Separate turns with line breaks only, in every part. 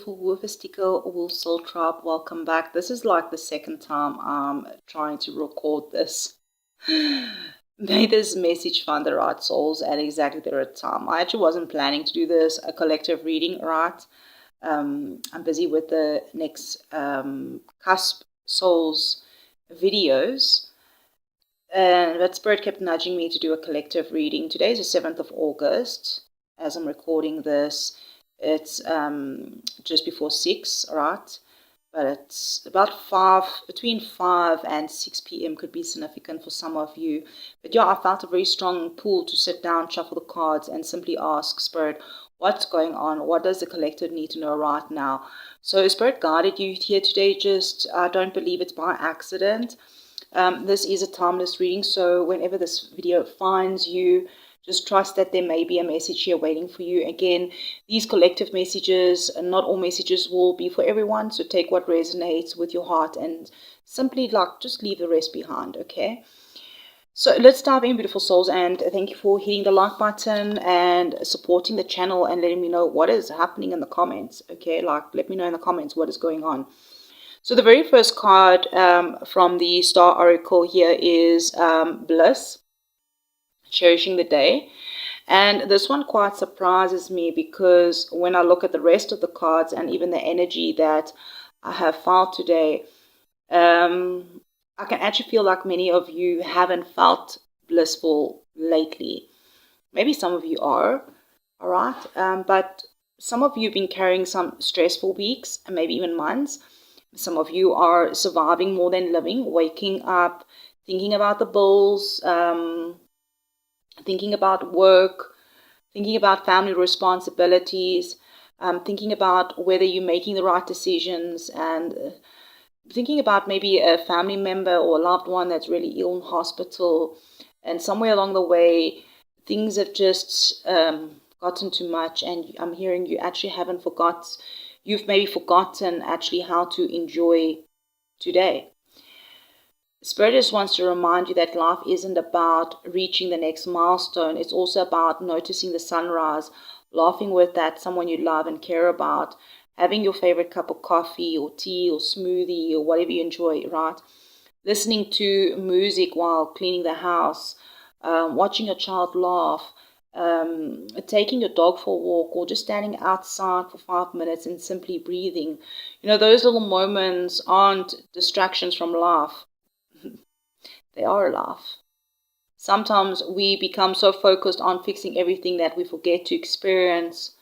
beautiful with a sticker wool soul tribe, welcome back. This is like the second time I'm trying to record this. May this message find the right souls at exactly the right time. I actually wasn't planning to do this, a collective reading, right? I'm busy with the next cusp souls videos, but Spirit kept nudging me to do a collective reading. Today is the 7th of August as I'm recording this. It's just before 6, right? But it's about 5, between 5 and 6 p.m. could be significant for some of you. But yeah, I felt a very strong pull to sit down, shuffle the cards, and simply ask Spirit, what's going on? What does the collective need to know right now? So Spirit guided you here today. Just don't believe it's by accident. This is a timeless reading, so whenever this video finds you, just trust that there may be a message here waiting for you. Again, these collective messages, not all messages will be for everyone, so take what resonates with your heart and simply just leave the rest behind, okay? So let's dive in, beautiful souls, and thank you for hitting the like button and supporting the channel and letting me know what is happening in the comments, okay? Let me know in the comments what is going on. So the very first card from the Star Oracle here is Bliss, cherishing the day. And this one quite surprises me because when I look at the rest of the cards and even the energy that I have felt today, I can actually feel like many of you haven't felt blissful lately. Maybe some of you are, all right? But some of you have been carrying some stressful weeks and maybe even months. Some of you are surviving more than living, waking up, thinking about the bills, thinking about work, thinking about family responsibilities, thinking about whether you're making the right decisions, and thinking about maybe a family member or a loved one that's really ill in hospital. And somewhere along the way, things have just gotten too much, and I'm hearing you actually you've maybe forgotten actually how to enjoy today. Spirit just wants to remind you that life isn't about reaching the next milestone. It's also about noticing the sunrise, laughing with someone you love and care about, having your favorite cup of coffee or tea or smoothie or whatever you enjoy, right? Listening to music while cleaning the house, watching a child laugh, taking your dog for a walk, or just standing outside for 5 minutes and simply breathing. You know, those little moments aren't distractions from life. They are life. Sometimes we become so focused on fixing everything that we forget to experience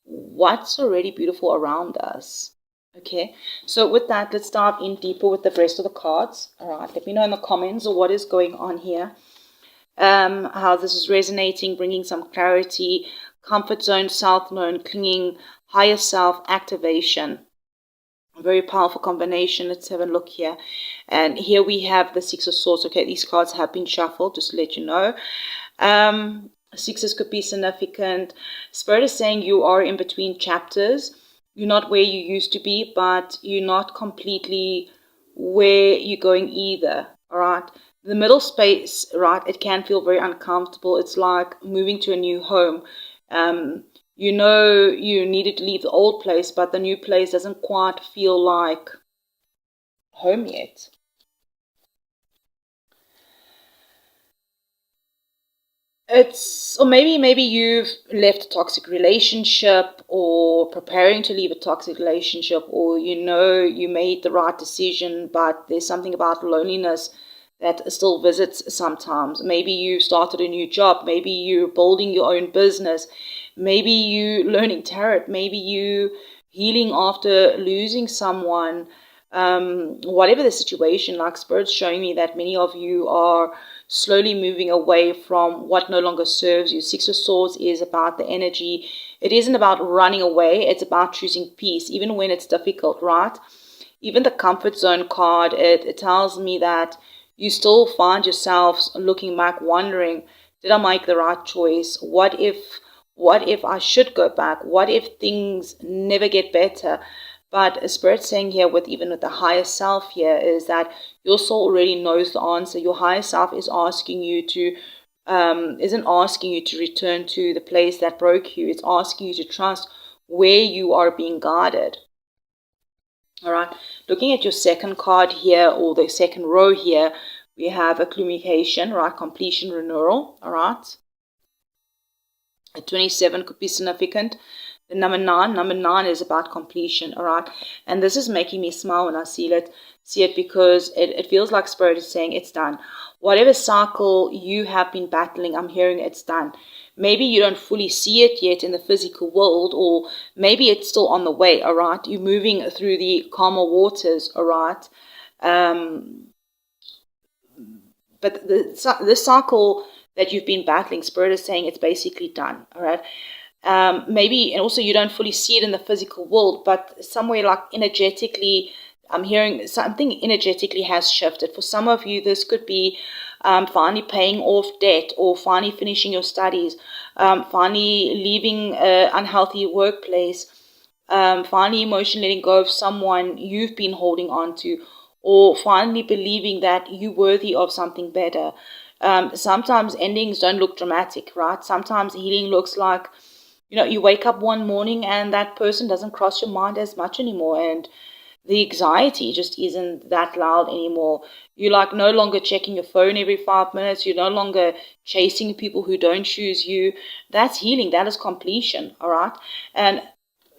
what's already beautiful around us. Okay, so with that, let's dive in deeper with the rest of the cards. All right, let me know in the comments what is going on here. How this is resonating, bringing some clarity, comfort zone, south known, clinging, higher self, activation. A very powerful combination. Let's have a look here. And here we have the Six of Swords. Okay, these cards have been shuffled, just to let you know. Sixes could be significant. Spirit is saying you are in between chapters. You're not where you used to be, but you're not completely where you're going either. All right. The middle space, right, it can feel very uncomfortable. It's like moving to a new home. You know you needed to leave the old place, but the new place doesn't quite feel like home yet. Or maybe you've left a toxic relationship or preparing to leave a toxic relationship, or you know you made the right decision, but there's something about loneliness that still visits sometimes. Maybe you started a new job. Maybe you're building your own business. Maybe you learning tarot. Maybe you healing after losing someone. Whatever the situation, like Spirit's showing me that many of you are slowly moving away from what no longer serves you. Six of Swords is about the energy. It isn't about running away. It's about choosing peace, even when it's difficult, right? Even the comfort zone card, it tells me that you still find yourselves looking back, wondering, did I make the right choice? What if I should go back? What if things never get better? But Spirit saying here, even with the higher self here, is that your soul already knows the answer. Your higher self is asking you to, isn't asking you to return to the place that broke you. It's asking you to trust where you are being guided. All right, looking at your second card here, or the second row here, we have a communication, right? Completion, renewal, all right? A 27 could be significant. The number 9 is about completion, all right? And this is making me smile when I see it because it feels like Spirit is saying it's done. Whatever cycle you have been battling, I'm hearing it's done. Maybe you don't fully see it yet in the physical world, or maybe it's still on the way, all right? You're moving through the calmer waters, all right? But the cycle that you've been battling, Spirit is saying it's basically done, all right? Maybe, and also you don't fully see it in the physical world, but somewhere like energetically, I'm hearing something energetically has shifted. For some of you, this could be finally paying off debt, or finally finishing your studies, finally leaving an unhealthy workplace, finally emotionally letting go of someone you've been holding on to, or finally believing that you're worthy of something better. Sometimes endings don't look dramatic, right? Sometimes healing looks like, you wake up one morning and that person doesn't cross your mind as much anymore, and the anxiety just isn't that loud anymore. You're like no longer checking your phone every 5 minutes. You're no longer chasing people who don't choose you. That's healing. That is completion, all right? And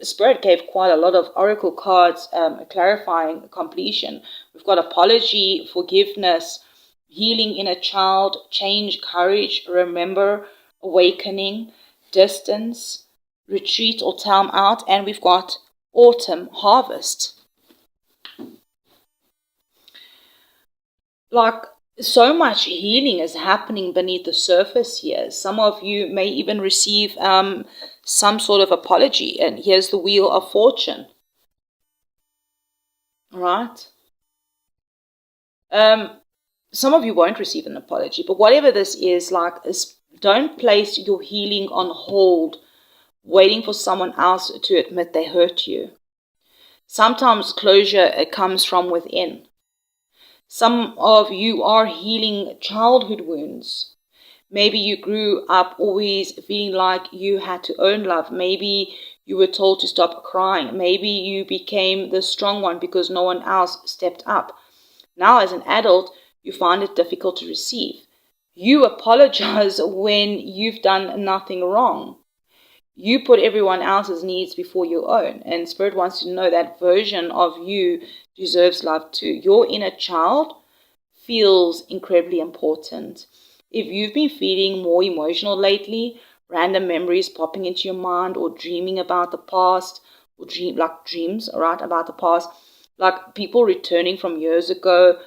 Spirit gave quite a lot of oracle cards clarifying completion. We've got apology, forgiveness, healing inner child, change, courage, remember, awakening, distance, retreat or time out, and we've got autumn, harvest. Like, so much healing is happening beneath the surface here. Some of you may even receive some sort of apology. And here's the Wheel of Fortune. All right? Some of you won't receive an apology. But whatever this is, don't place your healing on hold, waiting for someone else to admit they hurt you. Sometimes closure comes from within. Some of you are healing childhood wounds. Maybe you grew up always feeling like you had to earn love. Maybe you were told to stop crying. Maybe you became the strong one because no one else stepped up. Now, as an adult, you find it difficult to receive. You apologize when you've done nothing wrong. You put everyone else's needs before your own. And Spirit wants to know that version of you deserves love too. Your inner child feels incredibly important. If you've been feeling more emotional lately, random memories popping into your mind, or dreaming about the past, or dreams, right, about the past, like people returning from years ago,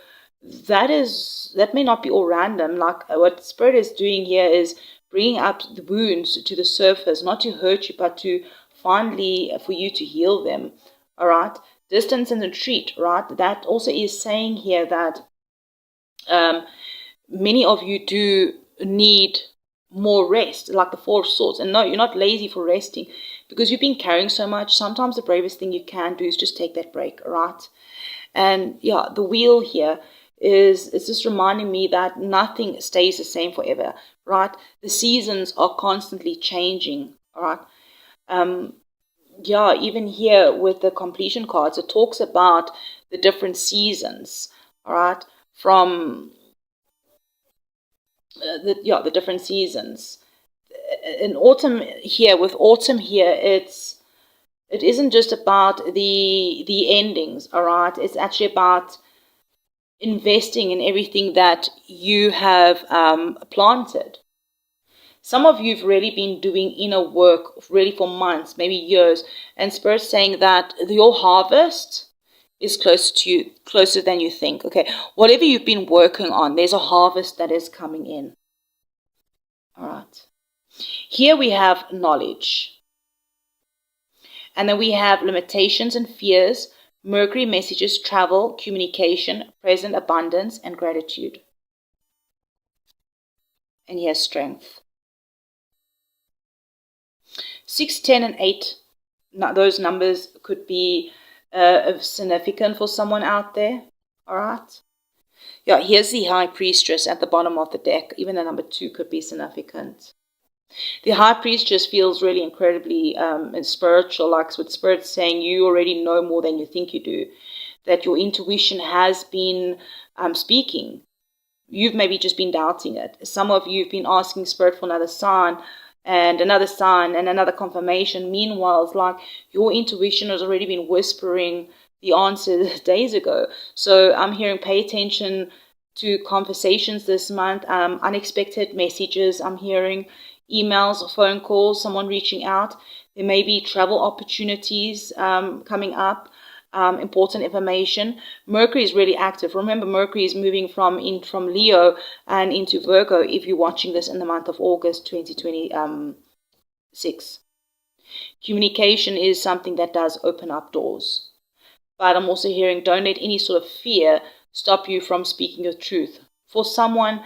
that may not be all random. Like what Spirit is doing here is bringing up the wounds to the surface, not to hurt you, but to finally for you to heal them. All right, distance and retreat. Right, that also is saying here that many of you do need more rest, like the Four of Swords. And no, you're not lazy for resting, because you've been carrying so much. Sometimes the bravest thing you can do is just take that break, right? And yeah, the Wheel here is just reminding me that nothing stays the same forever, right? The seasons are constantly changing, all right? Yeah, even here with the completion cards, it talks about the different seasons, all right? From the different seasons. In autumn here, it isn't just about the endings, all right? It's actually about investing in everything that you have planted. Some of you have really been doing inner work really for months, maybe years, and Spirit's saying that your harvest is closer than you think. Okay, whatever you've been working on, there's a harvest that is coming in. All right. Here we have knowledge. And then we have limitations and fears, Mercury messages, travel, communication, present abundance, and gratitude. And here's strength. 6, 10, and 8, those numbers could be significant for someone out there. All right. Yeah, here's the High Priestess at the bottom of the deck. Even the number 2 could be significant. The High Priest just feels really incredibly spiritual, like with Spirit saying you already know more than you think you do, that your intuition has been speaking. You've maybe just been doubting it. Some of you have been asking Spirit for another sign and another confirmation. Meanwhile, it's like your intuition has already been whispering the answer days ago. So I'm hearing pay attention to conversations this month, unexpected messages. I'm hearing emails, phone calls, someone reaching out. There may be travel opportunities coming up. Important information. Mercury is really active. Remember, Mercury is moving from Leo and into Virgo if you're watching this in the month of August 2026. Communication is something that does open up doors. But I'm also hearing don't let any sort of fear stop you from speaking your truth. For someone,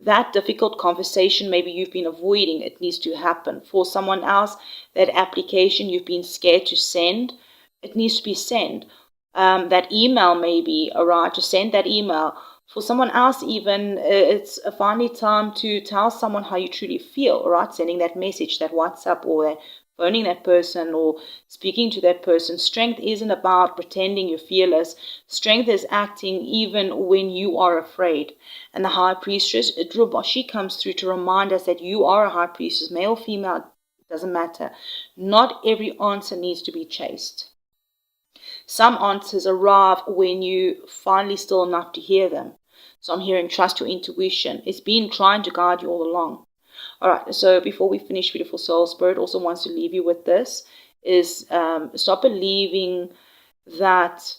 that difficult conversation maybe you've been avoiding, it needs to happen. For someone else, that application you've been scared to send, it needs to be sent. That email maybe, alright, to send that email. For someone else even, it's finally time to tell someone how you truly feel, alright, sending that message, that WhatsApp or that phoning that person or speaking to that person. Strength isn't about pretending you're fearless. Strength is acting even when you are afraid. And the High Priestess, she comes through to remind us that you are a High Priestess, male, female, doesn't matter. Not every answer needs to be chased. Some answers arrive when you finally still enough to hear them. So I'm hearing trust your intuition. It's been trying to guide you all along. All right, so before we finish, beautiful soul, Spirit also wants to leave you with this, is stop believing that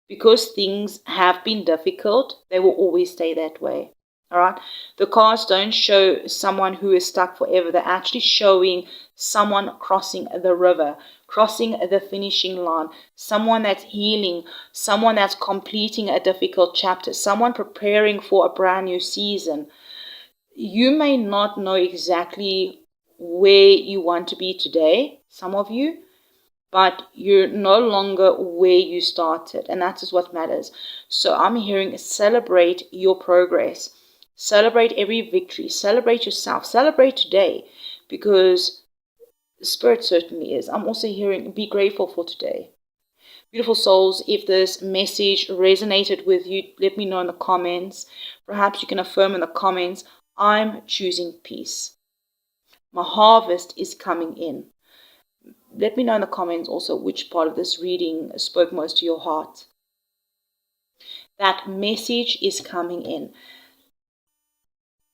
because things have been difficult, they will always stay that way. All right, the cards don't show someone who is stuck forever. They're actually showing someone crossing the river, crossing the finishing line, someone that's healing, someone that's completing a difficult chapter, someone preparing for a brand new season. You may not know exactly where you want to be today, some of you, but you're no longer where you started, and that is what matters. So I'm hearing celebrate your progress. Celebrate every victory. Celebrate yourself. Celebrate today, because the Spirit certainly is. I'm also hearing be grateful for today. Beautiful souls, if this message resonated with you, let me know in the comments. Perhaps you can affirm in the comments, I'm choosing peace. My harvest is coming in. Let me know in the comments also which part of this reading spoke most to your heart. That message is coming in.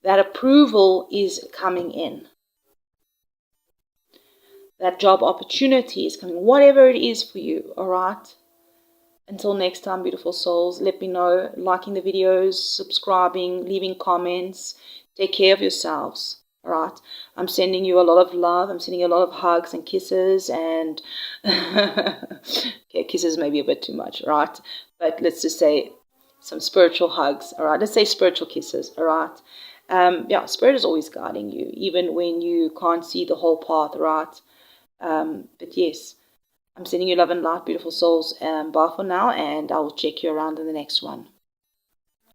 That approval is coming in. That job opportunity is coming. Whatever it is for you, all right? Until next time, beautiful souls, let me know. Liking the videos, subscribing, leaving comments. Take care of yourselves, all right? I'm sending you a lot of love. I'm sending you a lot of hugs and kisses and... okay, kisses may be a bit too much, right? But let's just say some spiritual hugs, all right? Let's say spiritual kisses, all right? Yeah, Spirit is always guiding you, even when you can't see the whole path, right? But yes, I'm sending you love and light, beautiful souls. Bye for now, and I will check you around in the next one.